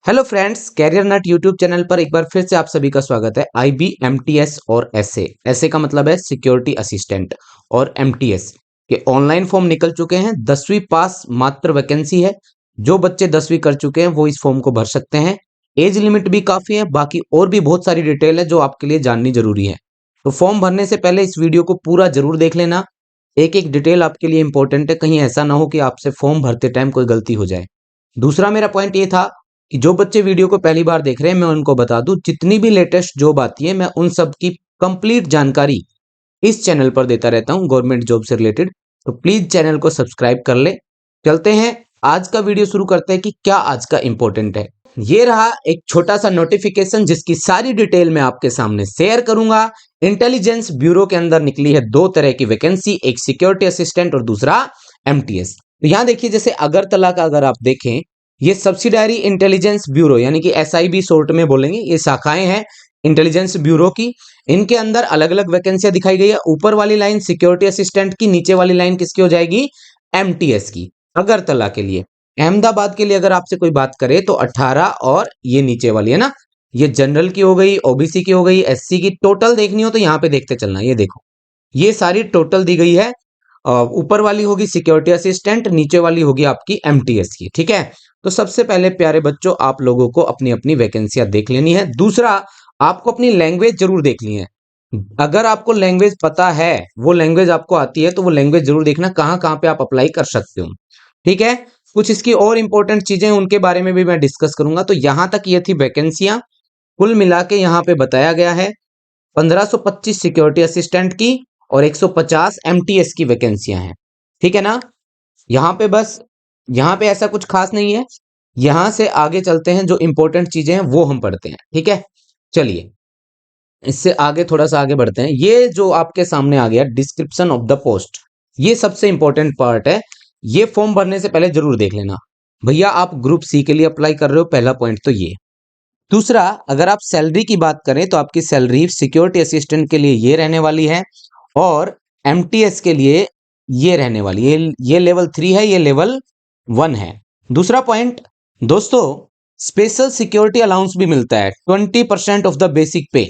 Hello friends, career नट YouTube channel पर एक बार फिर से आप सभी का स्वागत है। आईबी, एमटीएस और एसए का मतलब है सिक्योरिटी असिस्टेंट, और एमटीएस के ऑनलाइन फॉर्म निकल चुके हैं। 10वीं पास मात्र वैकेंसी है। जो बच्चे 10वीं कर चुके हैं वो इस फॉर्म को भर सकते हैं। एज लिमिट भी काफी है, बाकी और भी बहुत सारी डिटेल है जो आपके लिए जाननी जरूरी है। तो फॉर्म भरने से पहले इस वीडियो को पूरा जरूर देख लेना। एक एक डिटेल आपके लिए इंपॉर्टेंट है, कहीं ऐसा ना हो कि आपसे फॉर्म भरते टाइम कोई गलती हो जाए। दूसरा मेरा पॉइंट ये था कि जो बच्चे वीडियो को पहली बार देख रहे हैं, मैं उनको बता दूं, जितनी भी लेटेस्ट जॉब आती है मैं उन सब की कंप्लीट जानकारी इस चैनल पर देता रहता हूं, गवर्नमेंट जॉब से रिलेटेड। तो प्लीज चैनल को सब्सक्राइब कर ले। चलते हैं, आज का वीडियो शुरू करते हैं कि क्या आज का इंपॉर्टेंट है। ये रहा एक छोटा सा नोटिफिकेशन जिसकी सारी डिटेल मैं आपके सामने शेयर करूंगा। इंटेलिजेंस ब्यूरो के अंदर निकली है दो तरह की वैकेंसी, एक सिक्योरिटी असिस्टेंट और दूसरा एमटीएस। तो यहां देखिए, जैसे अगरतला का अगर आप देखें, ये सब्सिडायरी इंटेलिजेंस ब्यूरो यानी कि एसआईबी शॉर्ट में बोलेंगे, ये शाखाएं हैं इंटेलिजेंस ब्यूरो की। इनके अंदर अलग अलग वैकेंसियां दिखाई गई है। ऊपर वाली लाइन सिक्योरिटी असिस्टेंट की, नीचे वाली लाइन किसकी हो जाएगी? एमटीएस की। अगरतला के लिए, अहमदाबाद के लिए अगर आपसे कोई बात करे तो 18, और ये नीचे वाली है ना, ये जनरल की हो गई, ओबीसी की हो गई, एससी की। टोटल देखनी हो तो यहाँ पे देखते चलना। ये देखो, ये सारी टोटल दी गई है। ऊपर वाली होगी सिक्योरिटी असिस्टेंट, नीचे वाली होगी आपकी एमटीएस की। ठीक है, तो सबसे पहले प्यारे बच्चों, आप लोगों को अपनी अपनी वैकेंसियां देख लेनी है। दूसरा, आपको अपनी लैंग्वेज जरूर देखनी है। अगर आपको लैंग्वेज पता है, वो लैंग्वेज आपको आती है, तो वो लैंग्वेज जरूर देखना कहाँ कहाँ पे आप अप्लाई कर सकते हो। ठीक है, कुछ इसकी और इंपॉर्टेंट चीजें उनके बारे में भी मैं डिस्कस करूंगा। तो यहां तक ये थी वैकेंसियां। कुल मिला के यहाँ पे बताया गया है 1525 सिक्योरिटी असिस्टेंट की और 150 एमटीएस की वैकेंसियां हैं। ठीक है ना, यहाँ पे बस, यहाँ पे ऐसा कुछ खास नहीं है। यहां से आगे चलते हैं, जो इंपॉर्टेंट चीजें हैं वो हम पढ़ते हैं। ठीक है, चलिए इससे आगे थोड़ा सा आगे बढ़ते हैं। ये जो आपके सामने आ गया डिस्क्रिप्शन ऑफ द पोस्ट, ये सबसे इंपॉर्टेंट पार्ट है। ये फॉर्म भरने से पहले जरूर देख लेना। भैया आप ग्रुप सी के लिए अप्लाई कर रहे हो, पहला पॉइंट तो ये। दूसरा, अगर आप सैलरी की बात करें तो आपकी सैलरी सिक्योरिटी असिस्टेंट के लिए ये रहने वाली है, और एमटीएस के लिए ये रहने वाली है। ये लेवल 3 है, ये लेवल 1 है। दूसरा पॉइंट दोस्तों, स्पेशल सिक्योरिटी अलाउंस भी मिलता है 20% ऑफ द बेसिक पे।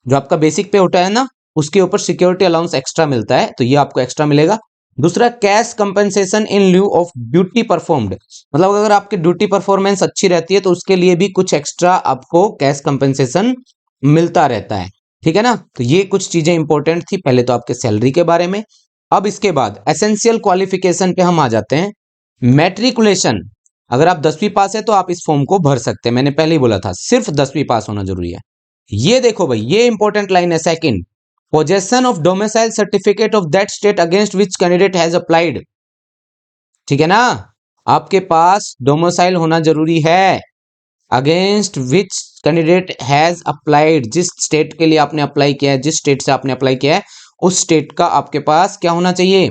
जो आपका बेसिक पे होता है ना, उसके ऊपर सिक्योरिटी अलाउंस एक्स्ट्रा मिलता है, तो ये आपको एक्स्ट्रा मिलेगा। दूसरा, cash compensation in lieu of duty performed, मतलब अगर आपकी ड्यूटी परफॉर्मेंस अच्छी रहती है तो उसके लिए भी कुछ एक्स्ट्रा आपको कैश कंपेंसेशन मिलता रहता है। ठीक है ना, तो ये कुछ चीजें इंपॉर्टेंट थी पहले तो आपके सैलरी के बारे में। अब इसके बाद एसेंशियल क्वालिफिकेशन पे हम आ जाते हैं। मैट्रिकुलेशन, अगर आप 10वीं पास है तो आप इस फॉर्म को भर सकते हैं। मैंने पहले ही बोला था, सिर्फ 10वीं पास होना जरूरी है। ये देखो भाई, ये इंपॉर्टेंट लाइन है। Second, possession of domicile certificate of that state against which candidate has applied. ठीक है ना, आपके पास डोमिसाइल होना जरूरी है। Against which candidate has applied, जिस स्टेट के लिए आपने अप्लाई किया है, जिस स्टेट से आपने अप्लाई किया है, उस स्टेट का आपके पास क्या होना चाहिए?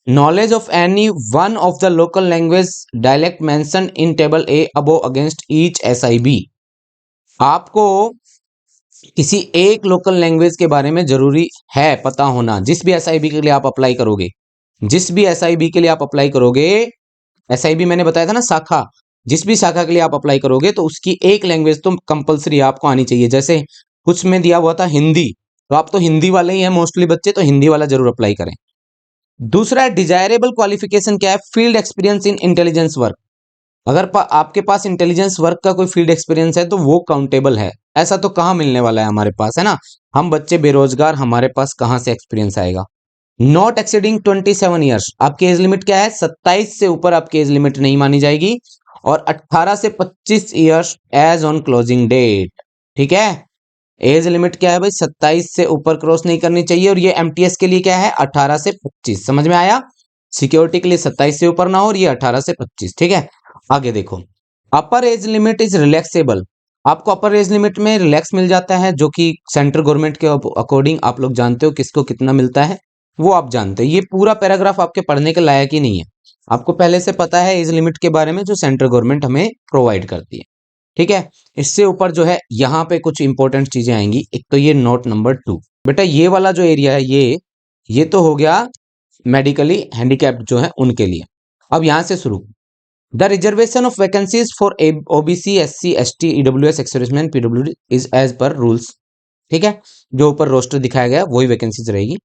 Knowledge of any one of the local language dialect mention in table A above against each SIB. आपको किसी एक लोकल लैंग्वेज के बारे में जरूरी है पता होना, जिस भी एसआईबी के लिए आप अप्लाई करोगे। जिस भी एसआईबी के लिए आप अप्लाई करोगे, एसआईबी मैंने बताया था ना शाखा, जिस भी शाखा के लिए आप अप्लाई करोगे तो उसकी एक लैंग्वेज तो कंपलसरी आपको आनी चाहिए। जैसे कुछ में दिया हुआ था हिंदी, तो आप तो हिंदी वाले ही हैं मोस्टली बच्चे, तो हिंदी वाला जरूर अप्लाई करें। दूसरा, डिजायरेबल क्वालिफिकेशन क्या है? Field experience in intelligence work. अगर आपके पास इंटेलिजेंस वर्क का कोई फील्ड एक्सपीरियंस है तो वो काउंटेबल है। ऐसा तो कहाँ मिलने वाला है हमारे पास, है ना। हम बच्चे बेरोजगार, हमारे पास कहाँ से एक्सपीरियंस आएगा। नॉट एक्सीडिंग 27 ईयर्स, आपकी एज लिमिट क्या है? 27 से ऊपर आपकी एज लिमिट नहीं मानी जाएगी, और 18 से 25 years age on closing date. ठीक है, एज लिमिट क्या है भाई? 27 से ऊपर क्रॉस नहीं करनी चाहिए। और ये एमटीएस के लिए क्या है? 18 से 25। समझ में आया? सिक्योरिटी के लिए 27 से ऊपर ना हो, और ये 18 से 25। ठीक है, आगे देखो, अपर एज लिमिट इज रिलैक्सेबल। आपको अपर एज लिमिट में रिलैक्स मिल जाता है, जो कि सेंट्रल गवर्नमेंट के अकॉर्डिंग आप लोग जानते हो किसको कितना मिलता है, वो आप जानते हैं। ये पूरा पैराग्राफ आपके पढ़ने के लायक ही नहीं है, आपको पहले से पता है एज लिमिट के बारे में, जो सेंट्रल गवर्नमेंट हमें प्रोवाइड करती है। ठीक है, इससे ऊपर जो है यहाँ पे कुछ इंपॉर्टेंट चीजें आएंगी। एक तो ये नोट नंबर 2, बेटा ये वाला जो एरिया है, ये तो हो गया मेडिकली हैंडीकैप्ड जो है उनके लिए। अब यहां से शुरू, the reservation of vacancies for OBC, SC, ST, EWS, ex serviceman, पीडब्ल्यूडी इज एज पर रूल्स। ठीक है, जो ऊपर रोस्टर दिखाया गया वही वैकेंसीज रहेगी।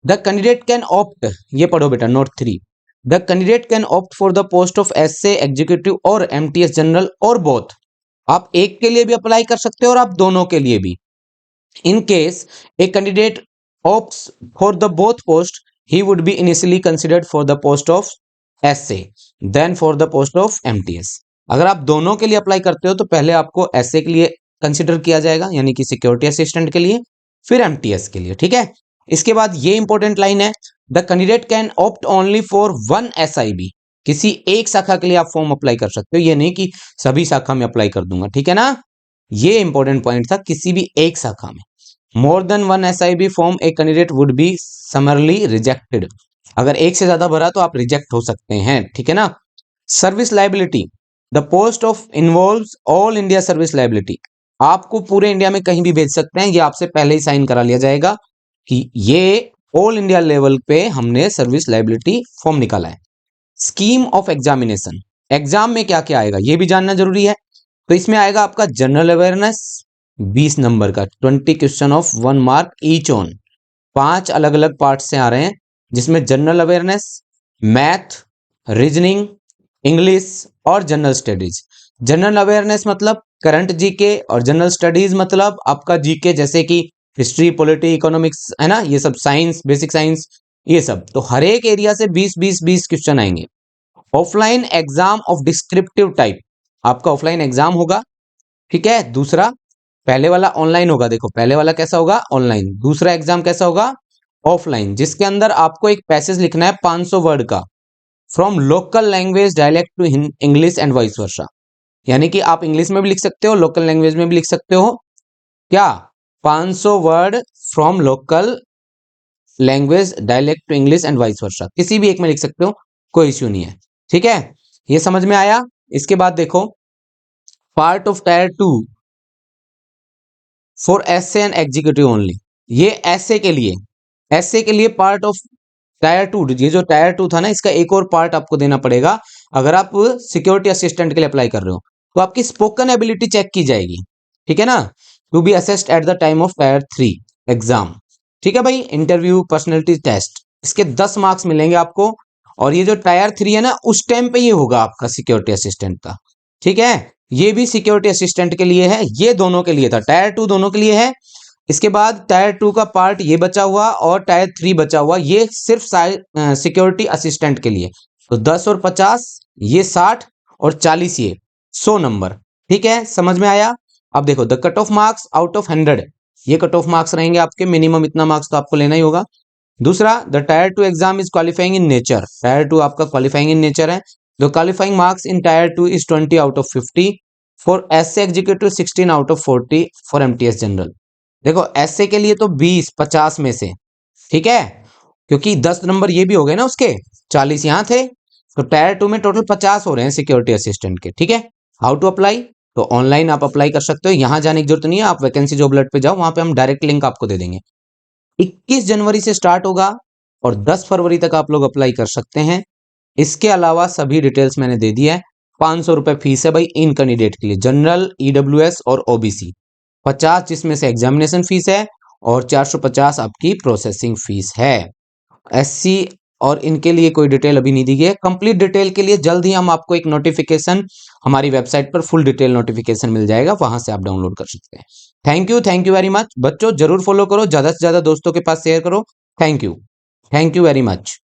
द कैंडिडेट कैन ऑप्ट, ये पढ़ो बेटा note 3, the candidate can opt for the post of SA executive और एमटीएस जनरल और बोथ। आप एक के लिए भी अप्लाई कर सकते हो और आप दोनों के लिए भी। In case a candidate opts for the both post, he would be initially considered for the post of SA, then for the post of MTS। अगर आप दोनों के लिए अप्लाई करते हो तो पहले आपको SA के लिए कंसिडर किया जाएगा, यानी कि सिक्योरिटी असिस्टेंट के लिए, फिर MTS के लिए। ठीक है, इसके बाद ये इंपॉर्टेंट लाइन है, the candidate can opt only for one SIB। किसी एक शाखा के लिए आप फॉर्म अप्लाई कर सकते हो, ये नहीं कि सभी शाखा में अप्लाई कर दूंगा। ठीक है ना, ये इंपॉर्टेंट पॉइंट था, किसी भी एक शाखा में। More than one SIB form a candidate would be समरली rejected. अगर एक से ज्यादा भरा तो आप रिजेक्ट हो सकते हैं। ठीक है ना। Service liability, the post of involves all India service liability. आपको पूरे इंडिया में कहीं भी भेज सकते हैं, ये आपसे पहले ही साइन करा लिया जाएगा कि ये ऑल इंडिया लेवल पे हमने सर्विस लाइबिलिटी फॉर्म निकाला है। स्कीम ऑफ एग्जामिनेशन, एग्जाम में क्या क्या आएगा ये भी जानना जरूरी है। तो इसमें आएगा आपका जनरल अवेयरनेस 20 नंबर का, 20 question of 1 mark each on. 5 अलग अलग पार्ट से आ रहे हैं, जिसमें general awareness, math, reasoning, English और जनरल स्टडीज। जनरल अवेयरनेस मतलब करंट जीके, और जनरल स्टडीज मतलब आपका जीके, जैसे कि हिस्ट्री, पॉलिटी, इकोनॉमिक्स, है ना, ये सब, साइंस, बेसिक साइंस, ये सब। तो हर एक एरिया से 20 क्वेश्चन आएंगे। Offline exam of descriptive type, आपका ऑफलाइन एग्जाम होगा। ठीक है, दूसरा, पहले वाला ऑनलाइन होगा, देखो पहले वाला कैसा होगा, ऑनलाइन। दूसरा एग्जाम कैसा होगा, ऑफलाइन, जिसके अंदर आपको एक पैसेज लिखना है 500 वर्ड का, from local language dialect to English and vice versa. यानी कि आप इंग्लिश में भी लिख सकते हो, लोकल लैंग्वेज में भी लिख सकते हो। क्या, 500 word from local language dialect to English and vice versa, किसी भी एक में लिख सकते हो, कोई इश्यू नहीं है। ठीक है, ये समझ में आया। इसके बाद देखो, part of tier 2 for SA and executive only. ये एसए के लिए, एसए के लिए पार्ट ऑफ टायर 2, ये जो टायर 2 था ना, इसका एक और पार्ट आपको देना पड़ेगा। अगर आप सिक्योरिटी असिस्टेंट के लिए अप्लाई कर रहे हो तो आपकी स्पोकन एबिलिटी चेक की जाएगी। ठीक है ना, to be assessed at the time of tier 3 exam. ठीक है भाई, इंटरव्यू, पर्सनैलिटी टेस्ट, इसके 10 मार्क्स मिलेंगे आपको। और ये जो टायर 3 है ना, उस टाइम पे ये होगा आपका सिक्योरिटी असिस्टेंट का। ठीक है, ये भी सिक्योरिटी असिस्टेंट के लिए है, ये दोनों के लिए था, टायर 2 दोनों के लिए है। इसके बाद टायर 2 का पार्ट ये बचा हुआ और टायर 3 बचा हुआ, ये सिर्फ सिक्योरिटी असिस्टेंट के लिए। तो 10 और 50 ये 60 और 40 ये 100 नंबर। ठीक है, समझ में आया। अब देखो, the cut off marks out of 100, ये कट ऑफ मार्क्स रहेंगे आपके, मिनिमम इतना मार्क्स तो आपको लेना ही होगा। दूसरा, the tier 2 exam is qualifying in nature, tier 2 आपका क्वालिफाइंग इन नेचर है। The qualifying marks in tier 2 is 20 out of 50 for SA executive, 16 out of 40 for MTS general. देखो एसए के लिए तो 20-50 में से, ठीक है, क्योंकि 10 नंबर ये भी हो गए ना उसके, 40 यहाँ थे, तो टायर 2 में टोटल 50 हो रहे हैं सिक्योरिटी असिस्टेंट के। ठीक है, हाउ टू अप्लाई, तो ऑनलाइन आप अप्लाई कर सकते हो, यहां जाने की जरूरत नहीं है, आप वैकेंसी जॉब अलर्ट पे जाओ, वहां पे हम डायरेक्ट लिंक आपको दे देंगे। 21 जनवरी से स्टार्ट होगा और 10 फरवरी तक आप लोग अप्लाई कर सकते हैं। इसके अलावा सभी डिटेल्स मैंने दे दी है। 500 रुपए फीस है भाई इन कैंडिडेट के लिए, जनरल, ईडब्ल्यूएस और ओबीसी। 50 जिसमें से एग्जामिनेशन फीस है और 450 आपकी प्रोसेसिंग फीस है। एससी और इनके लिए कोई डिटेल अभी नहीं दी गई है। कंप्लीट डिटेल के लिए जल्द ही हम आपको एक नोटिफिकेशन, हमारी वेबसाइट पर फुल डिटेल नोटिफिकेशन मिल जाएगा, वहां से आप डाउनलोड कर सकते हैं। थैंक यू वेरी मच बच्चों, जरूर फॉलो करो, ज्यादा से ज्यादा दोस्तों के पास शेयर करो। Thank you very much.